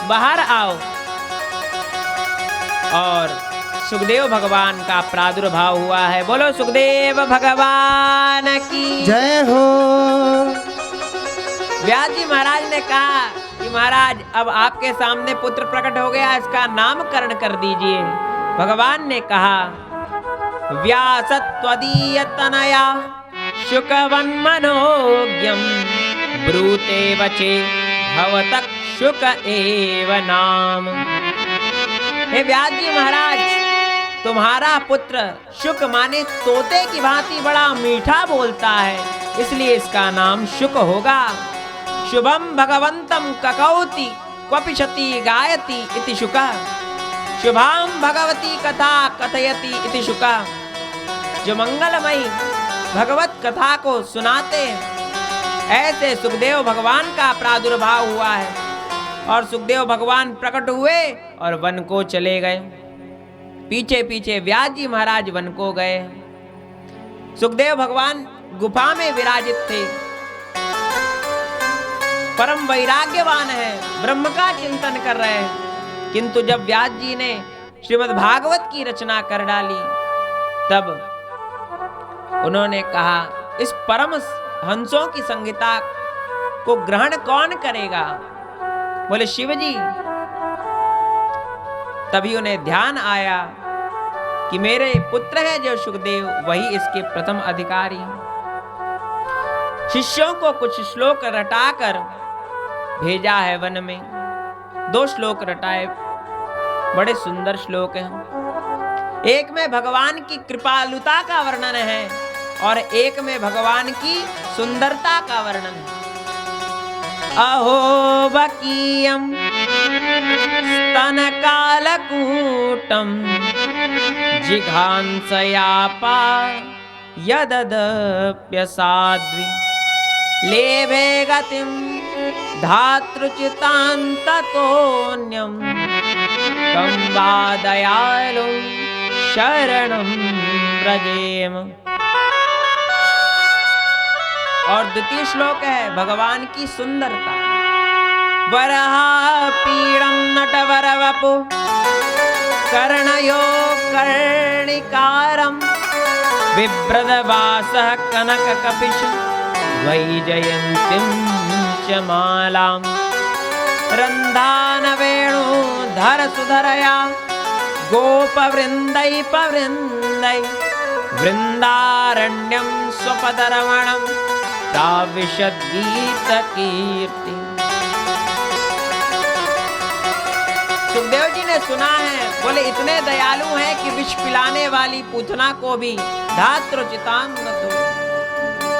बाहर आओ। और सुखदेव भगवान का प्रादुर्भाव हुआ है। बोलो सुखदेव भगवान की जय हो। व्यास जी महाराज ने कहा कि महाराज अब आपके सामने पुत्र प्रकट हो गया, इसका नामकरण कर दीजिए। भगवान ने कहा व्यास त्वदीय तनया शुकवन्मनोज्ञं ब्रूते वचे भवतः शुक एव नाम। हे व्यास जी महाराज, तुम्हारा पुत्र शुक माने तोते की भांति बड़ा मीठा बोलता है, इसलिए इसका नाम शुक होगा। शुभम भगवंतम ककौति क्वपिशति गायति इति शुका। शुभाम भगवती कथा कथयति इति शुका। जो मंगलमयी भगवत कथा को सुनाते हैं, ऐसे सुखदेव भगवान का प्रादुर्भाव हुआ है। और सुखदेव भगवान प्रकट हुए और वन को चले गए। पीछे पीछे व्यास जी महाराज वन को गए। सुखदेव भगवान गुफा में विराजित थे, परम वैराग्यवान है, ब्रह्म का चिंतन कर रहे हैं। किंतु जब व्यास जी ने श्रीमद् भागवत की रचना कर डाली, तब उन्होंने कहा इस परम हंसों की संहिता को ग्रहण कौन करेगा? बोले शिव जी। तभी उन्हें ध्यान आया कि मेरे पुत्र है जो सुखदेव, वही इसके प्रथम अधिकारी। शिष्यों को कुछ श्लोक रटाकर भेजा है वन में। 2 श्लोक रटाए, बड़े सुंदर श्लोक हैं। एक में भगवान की कृपालुता का वर्णन है और एक में भगवान की सुंदरता का वर्णन है। अहो बकीयम स्तन कालकूटम जिघांसयापा यददप्यसाध्वी लेभे गतिम धातृचितान्ततोऽन्यं कं वा दयालु शरणं व्रजेम। और द्वितीय श्लोक है भगवान की सुंदरता। वरहा पीड़ं नटवरवपु कर्णयो कर्णिकारं बिभ्रदवासः कनककपिश वैजयन्तीं च मालां रन्धानवेणुधर सुधरया गोपवृन्दै पवृन्दै वृन्दारण्यं स्वपदरमणं प्राविशद्गीतकीर्ति। सुखदेव जी ने सुना है, बोले इतने दयालु हैं कि विष पिलाने वाली पूतना को भी धातृचितांगतो,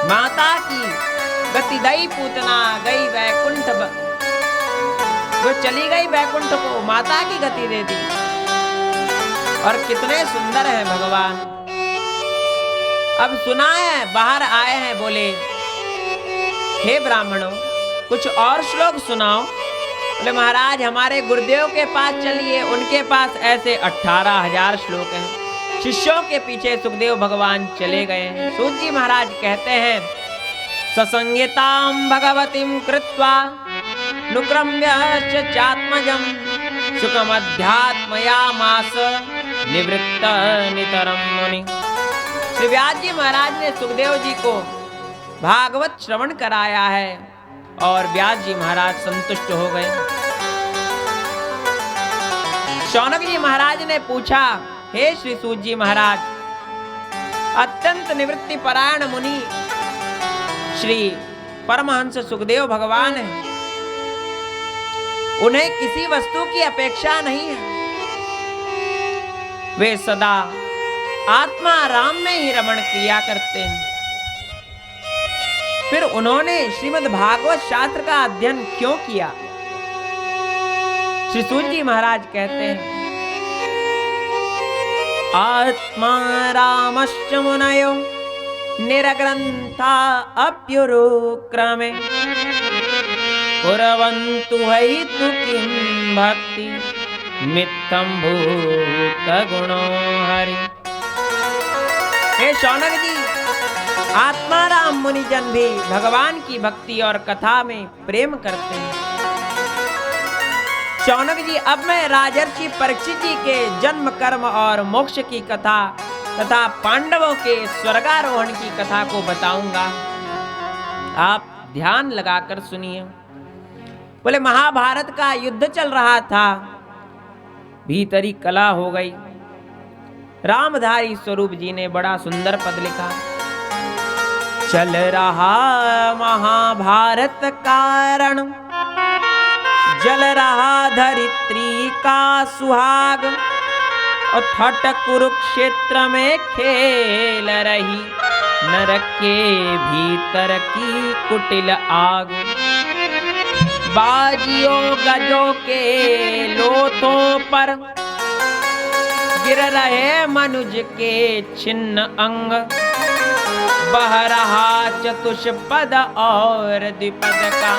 माता की गतिदयी पूतना गई वैकुंठ, वो चली गई वैकुंठ को माता की गति दे दी। और कितने सुंदर है भगवान। अब सुना है, बाहर आए हैं, बोले हे ब्राह्मणों कुछ और श्लोक सुनाओ। बोले महाराज हमारे गुरुदेव के पास चलिए, उनके पास ऐसे 18,000 श्लोक हैं। शिष्यों के पीछे सुखदेव भगवान चले गए हैं। सूत जी महाराज कहते हैं ससंज्ञतां भगवतीं कृत्वा नुक्रम्य चात्मजं सुखमध्यात्मयामास निवृत्त नितरं मुनि। श्री व्यास जी महाराज ने सुखदेव जी को भागवत श्रवण कराया है और व्यास जी महाराज संतुष्ट हो गए। शौनक जी महाराज ने पूछा, हे श्री सूत जी महाराज, अत्यंत निवृत्ति परायण मुनि श्री परमहंस सुखदेव भगवान हैं, उन्हें किसी वस्तु की अपेक्षा नहीं है, वे सदा आत्मा राम में ही रमण किया करते हैं। फिर उन्होंने श्रीमद् भागवत शास्त्र का अध्ययन क्यों किया? श्री सूत जी महाराज कहते हैं आत्मा रामश्च मुनयो निरग्रंथा अप्युरुक्रमे कुर्वन्तु हैतु किं भक्ति मित्थं भूत गुणो हरि। हे शौनक जी, आत्माराम मुनिजन भी भगवान की भक्ति और कथा में प्रेम करते हैं। शौनक जी, अब मैं राजर्षि परीक्षित जी के जन्म, कर्म और मोक्ष की कथा तथा पांडवों के स्वर्गारोहण की कथा को बताऊंगा। आप ध्यान लगाकर सुनिए। बोले महाभारत का युद्ध चल रहा था, भीतरी कला हो गई। रामधारी स्वरूप जी ने बड़ा सुंदर पद लिखा। चल रहा महाभारत कारण, जल रहा धरित्री का सुहाग, और थट कुरुक्षेत्र में खेल रही नरक के भीतर की कुटिल आग। बाजियों गजों के लोथों पर गिर रहे मनुज के छिन्न अंग, बह रहा चतुष्पद और द्विपद का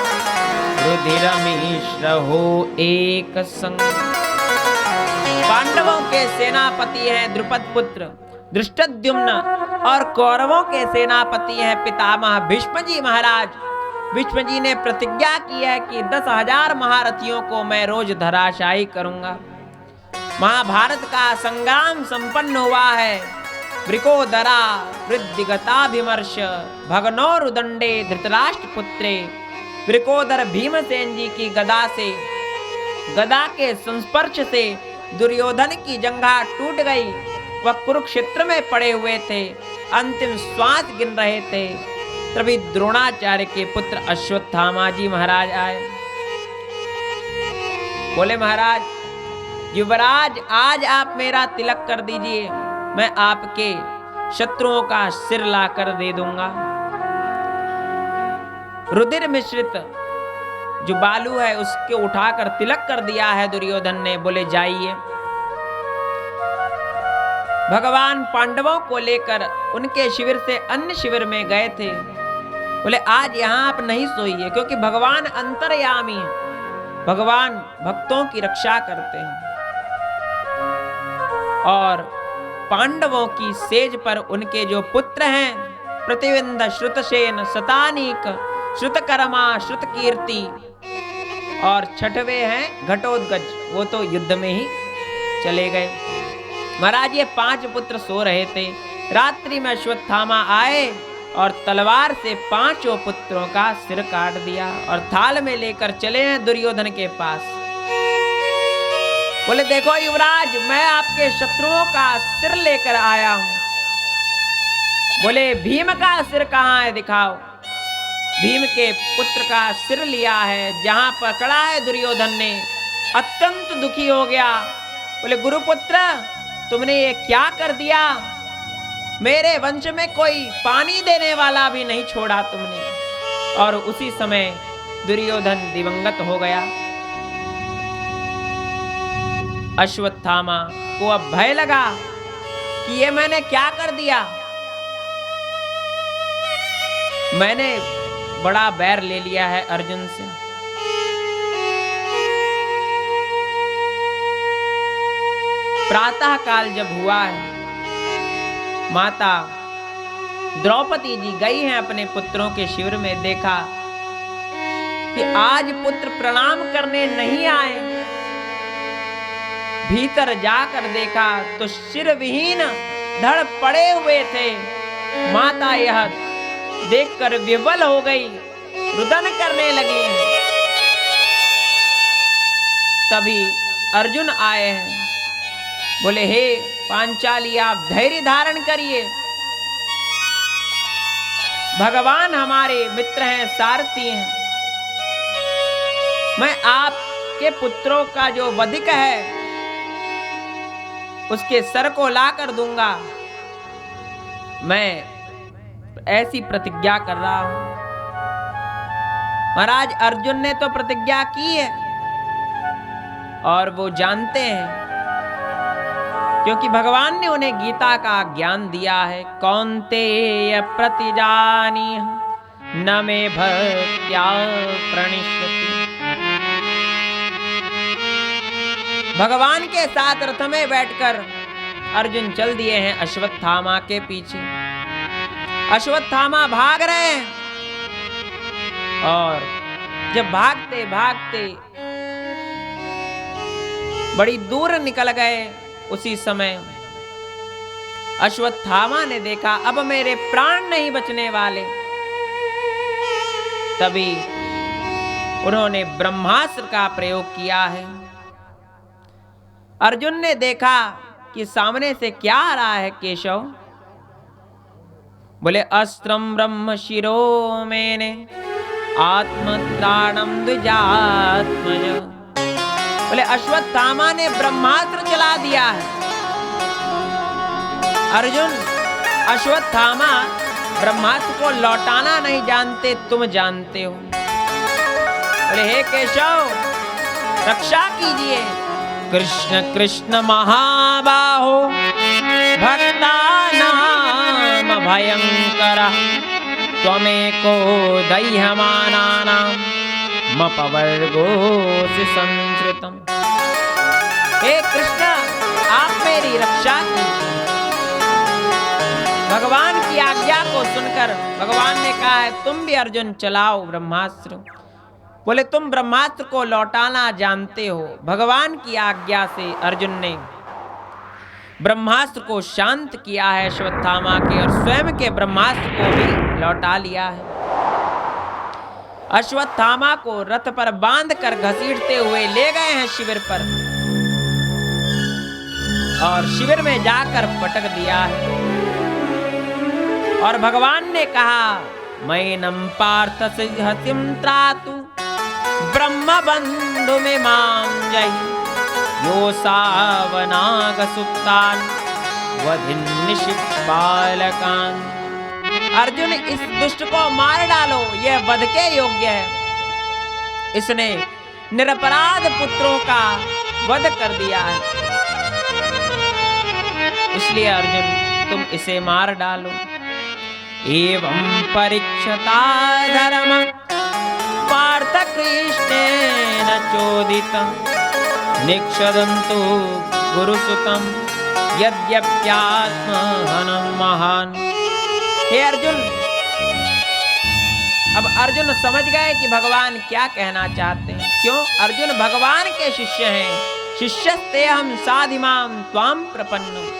रुधिर मिश्र हो एक संग। पांडवों के सेनापति हैं द्रुपद पुत्र धृष्टद्युम्न, और कौरवों के सेनापति हैं पितामह भीष्म जी महाराज। भीष्म जी ने प्रतिज्ञा की है कि 10,000 महारथियों को मैं रोज धराशायी करूंगा। महाभारत का संग्राम संपन्न हुआ है। वृकोदरा वृद्धिगताभिमर्श भगनो रुदंडे धृतराष्ट्र पुत्रे। वृकोदर भीमसेन जी की गदा से, गदा के संस्पर्श से दुर्योधन की जंघा टूट गई। वह कुरुक्षेत्र में पड़े हुए थे, अंतिम श्वास गिन रहे थे। तभी द्रोणाचार्य के पुत्र अश्वत्थामा जी महाराज आए। बोले महाराज युवराज, आज आप मेरा तिलक कर दीजिए, मैं आपके शत्रुओं का सिर लाकर दे दूंगा। रुधिर मिश्रित जो बालू है उसके उठाकर तिलक कर दिया है दुर्योधन ने। बोले जाइए। भगवान पांडवों को लेकर उनके शिविर से अन्य शिविर में गए थे। बोले आज यहां आप नहीं सोइए, क्योंकि भगवान अंतर्यामी है, भगवान भक्तों की रक्षा करते हैं। और पांडवों की सेज पर उनके जो पुत्र हैं प्रतिविंद, श्रुतसेन, शतानीक, श्रुतकर्मा, श्रुतकीर्ति, और छठवें हैं घटोत्कच, वो तो युद्ध में ही चले गए। महाराज ये 5 पुत्र सो रहे थे। रात्रि में अश्वत्थामा आए और तलवार से 5 पुत्रों का सिर काट दिया और थाल में लेकर चले हैं दुर्योधन के पास। बोले देखो युवराज, मैं आपके शत्रुओं का सिर लेकर आया हूं। बोले भीम का सिर कहां है, दिखाओ। भीम के पुत्र का सिर लिया है, जहां पकड़ा है दुर्योधन ने। अत्यंत दुखी हो गया। बोले गुरुपुत्र, तुमने ये क्या कर दिया? मेरे वंश में कोई पानी देने वाला भी नहीं छोड़ा तुमने। और उसी समय दुर्योधन दिवंगत हो गया। अश्वत्थामा को अब भय लगा कि ये मैंने क्या कर दिया। मैंने बड़ा बैर ले लिया है अर्जुन से। प्रातः काल जब हुआ है, माता द्रौपदी जी गई हैं अपने पुत्रों के शिविर में। देखा कि आज पुत्र प्रणाम करने नहीं आए। भीतर जाकर देखा तो सिर विहीन धड़ पड़े हुए थे। माता यह देखकर विवल हो गई, रुदन करने लगी। तभी अर्जुन आए हैं। बोले हे पांचाली, आप धैर्य धारण करिए। भगवान हमारे मित्र हैं, सारथी हैं। मैं आपके पुत्रों का जो वधिक है उसके सर को ला कर दूंगा। मैं ऐसी प्रतिज्ञा कर रहा हूं। महाराज अर्जुन ने तो प्रतिज्ञा की है और वो जानते हैं, क्योंकि भगवान ने उन्हें गीता का ज्ञान दिया है। कौन्तेय प्रतिजानी न मे भक्त्या प्रणिष्यति। भगवान के साथ रथ में बैठकर अर्जुन चल दिए हैं अश्वत्थामा के पीछे। अश्वत्थामा भाग रहे हैं और जब भागते भागते बड़ी दूर निकल गए। उसी समय अश्वत्थामा ने देखा अब मेरे प्राण नहीं बचने वाले। तभी उन्होंने ब्रह्मास्त्र का प्रयोग किया है। अर्जुन ने देखा कि सामने से क्या आ रहा है केशव। बोले अस्त्रम ब्रह्म शिरो मैंने आत्मत्राणम द्विजात्मज। बोले अश्वत्थामा ने ब्रह्मास्त्र चला दिया है। अर्जुन, अश्वत्थामा ब्रह्मास्त्र को लौटाना नहीं जानते, तुम जानते हो। बोले हे केशव, रक्षा कीजिए। कृष्ण कृष्ण महाबाहो भक्तानाम भयंकरः त्वमेको दह्यमानानां मपवर्गोऽसि संश्रितम्। हे कृष्ण, आप मेरी रक्षा कीजिए। भगवान की आज्ञा को सुनकर भगवान ने कहा है तुम भी अर्जुन चलाओ ब्रह्मास्त्र। बोले तुम ब्रह्मास्त्र को लौटाना जानते हो। भगवान की आज्ञा से अर्जुन ने ब्रह्मास्त्र को शांत किया है अश्वत्थामा के, और स्वयं के ब्रह्मास्त्र को भी लौटा लिया है। अश्वत्थामा को रथ पर बांध कर घसीटते हुए ले गए हैं शिविर पर, और शिविर में जाकर पटक दिया है। और भगवान ने कहा मैनम पार्थ हसिम त्रातु ब्रह्म बंधु में मां जय यो सावनाग सुप्तान वधिन निशिपालकान। अर्जुन, इस दुष्ट को मार डालो, यह वध के योग्य है। इसने निरपराध पुत्रों का वध कर दिया है, इसलिए अर्जुन तुम इसे मार डालो। एवं परीक्षता धर्म पार्थ कृष्णेन चोदितं निक्षदन्तु गुरुसुतं यद्यप्यात्महनं महान्। हे अर्जुन, अब अर्जुन समझ गए कि भगवान क्या कहना चाहते हैं। क्यों? अर्जुन भगवान के शिष्य हैं। शिष्यस्तेहं साधिमां त्वां प्रपन्नम्।